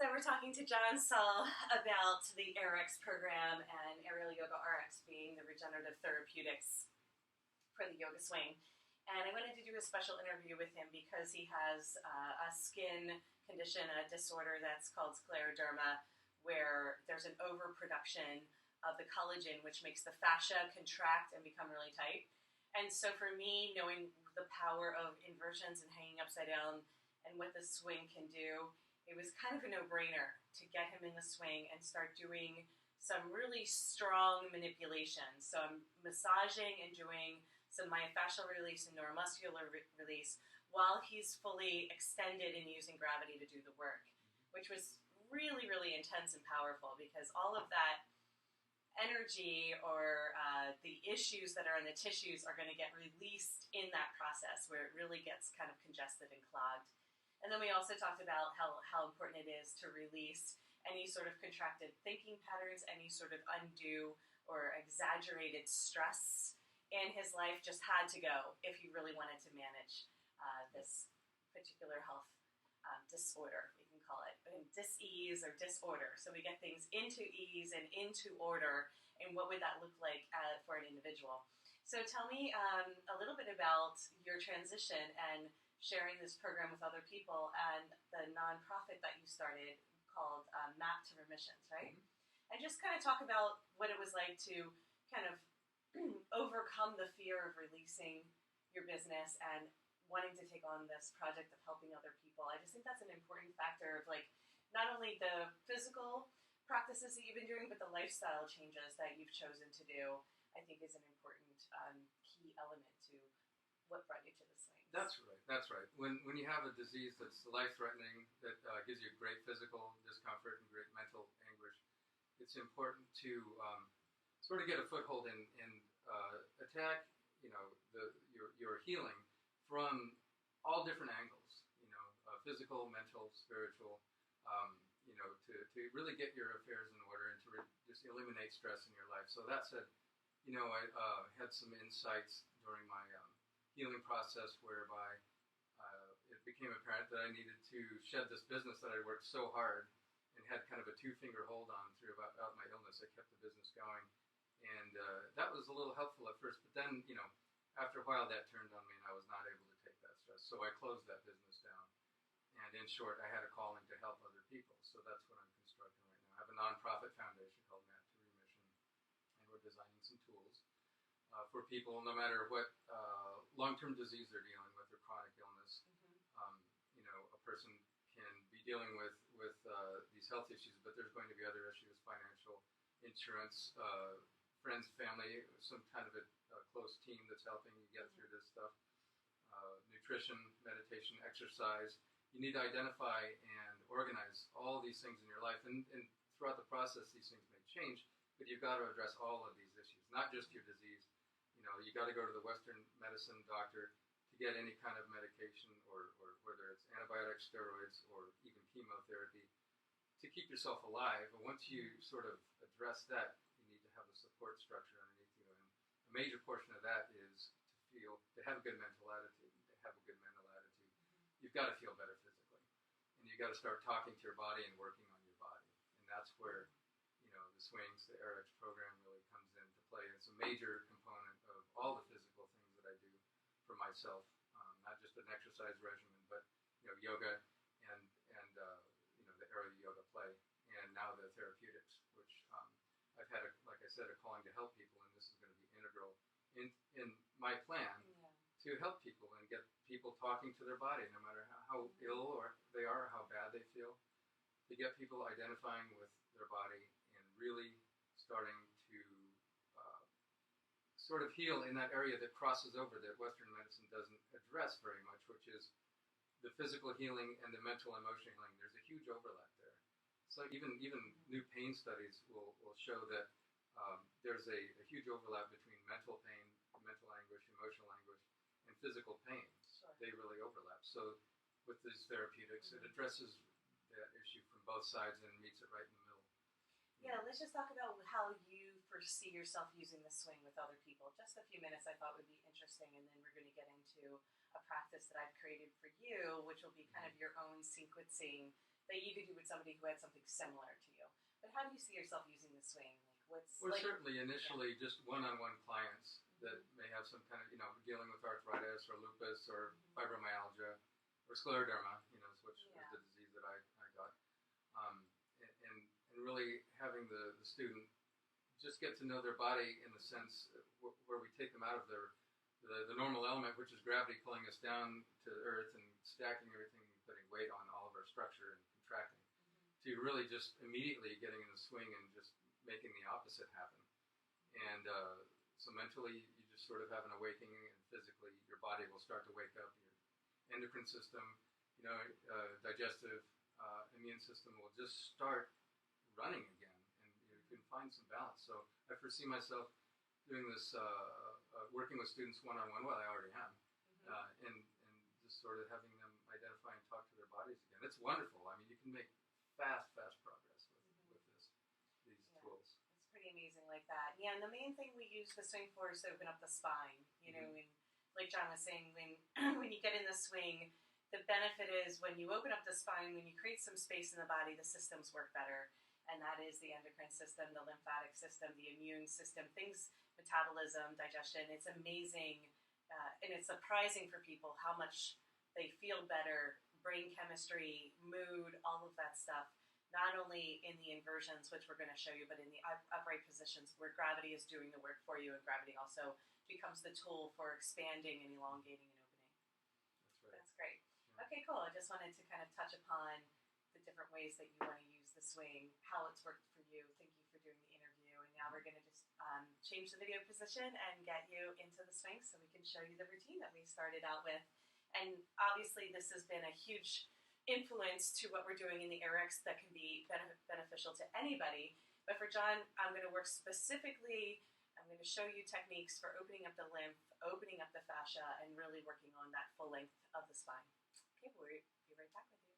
So we're talking to John Saul about the AYRx program and AerialYogaRx being the regenerative therapeutics for the yoga swing. And I wanted to do a special interview with him because he has a skin condition, a disorder that's called scleroderma, where there's an overproduction of the collagen, which makes the fascia contract and become really tight. And so for me, knowing the power of inversions and hanging upside down and what the swing can do, it was kind of a no-brainer to get him in the swing and start doing some really strong manipulations. So I'm massaging and doing some myofascial release and neuromuscular release while he's fully extended and using gravity to do the work, which was really, really intense and powerful because all of that energy or the issues that are in the tissues are going to get released in that process where it really gets kind of congested and clogged. And then we also talked about how important it is to release any sort of contracted thinking patterns, any sort of undue or exaggerated stress in his life just had to go if he really wanted to manage this particular health disorder, we can call it, dis-ease or disorder. So we get things into ease and into order, and what would that look like for an individual? So tell me a little bit about your transition and sharing this program with other people and the nonprofit that you started called Map to Remissions, right? Mm-hmm. And just kind of talk about what it was like to kind of overcome the fear of releasing your business and wanting to take on this project of helping other people. I just think that's an important factor of like not only the physical practices that you've been doing, but the lifestyle changes that you've chosen to do, I think is an important key element to what brought you to the swing. That's right. That's right. When you have a disease that's life-threatening, that gives you great physical discomfort and great mental anguish, it's important to sort of get a foothold and attack, your healing from all different angles. Physical, mental, spiritual. To really get your affairs in order and to just eliminate stress in your life. So that said, I had some insights during my healing process whereby it became apparent that I needed to shed this business that I worked so hard and had kind of a two-finger hold on throughout my illness. I kept the business going, and that was a little helpful at first, but then, after a while that turned on me and I was not able to take that stress. So I closed that business down, and in short, I had a calling to help other people. So that's what I'm constructing right now. I have a nonprofit foundation called Map to Remission, and we're designing some tools for people, no matter what long-term disease they're dealing with or chronic illness. A person can be dealing with these health issues, but there's going to be other issues: financial, insurance, friends, family, some kind of a close team that's helping you get through this stuff. Nutrition, meditation, exercise. You need to identify and organize all these things in your life, and throughout the process, these things may change, but you've got to address all of these issues, not just your disease. You got to go to the Western medicine doctor to get any kind of medication, or whether it's antibiotics, steroids, or even chemotherapy, to keep yourself alive. And once you sort of address that, you need to have a support structure underneath you. And a major portion of that is to have a good mental attitude. To have a good mental attitude, you've got to feel better physically, and you've got to start talking to your body and working on your body. And that's where the swings, the AYRx program really comes into play. It's a major component of all the physical things that I do for myself, not just an exercise regimen, but yoga and the aerial yoga play, and now the therapeutics, which I've had, like I said, a calling to help people, and this is going to be integral in my plan to help people and get people talking to their body, no matter how ill or they are, or how bad they feel, to get people identifying with their body and really starting to sort of heal in that area that crosses over that Western medicine doesn't address very much, which is the physical healing and the mental emotional healing. There's a huge overlap there. So even new pain studies will show that there's a huge overlap between mental pain, mental anguish, emotional anguish, and physical pain. Sure. They really overlap. So with these therapeutics, it addresses that issue from both sides and meets it right in the middle. Yeah, let's just talk about how you foresee yourself using the swing with other people. Just a few minutes I thought would be interesting, and then we're going to get into a practice that I've created for you, which will be kind of your own sequencing that you could do with somebody who had something similar to you. But how do you see yourself using the swing? Like, what's Well, like, certainly initially just one-on-one clients that may have some kind of, dealing with arthritis or lupus or fibromyalgia or scleroderma, which was the disease that I got. And really having the student just get to know their body in the sense where we take them out of the normal element, which is gravity pulling us down to the earth and stacking everything and putting weight on all of our structure and contracting, to really just immediately getting in the swing and just making the opposite happen. And so mentally, you just sort of have an awakening, and physically, your body will start to wake up. Your endocrine system, digestive, immune system will just start running again, and you can find some balance. So I foresee myself doing this, working with students one-on-one. Well, I already am, and just sort of having them identify and talk to their bodies again. It's wonderful. I mean, you can make fast progress with these tools. It's pretty amazing like that. Yeah, and the main thing we use the swing for is to open up the spine. And like John was saying, when when you get in the swing, the benefit is when you open up the spine, when you create some space in the body, the systems work better. And that is the endocrine system, the lymphatic system, the immune system, things, metabolism, digestion. It's amazing, and it's surprising for people how much they feel better, brain chemistry, mood, all of that stuff. Not only in the inversions, which we're going to show you, but in the upright positions where gravity is doing the work for you, and gravity also becomes the tool for expanding and elongating and opening. That's right. That's great. Yeah. Okay, cool. I just wanted to kind of touch upon the different ways that you want to use the swing, how it's worked for you. Thank you for doing the interview. And now we're going to just change the video position and get you into the swing so we can show you the routine that we started out with. And obviously this has been a huge influence to what we're doing in the AYRx that can be beneficial to anybody. But for John, I'm going to work specifically, I'm going to show you techniques for opening up the lymph, opening up the fascia, and really working on that full length of the spine. Okay, we'll be right back with you.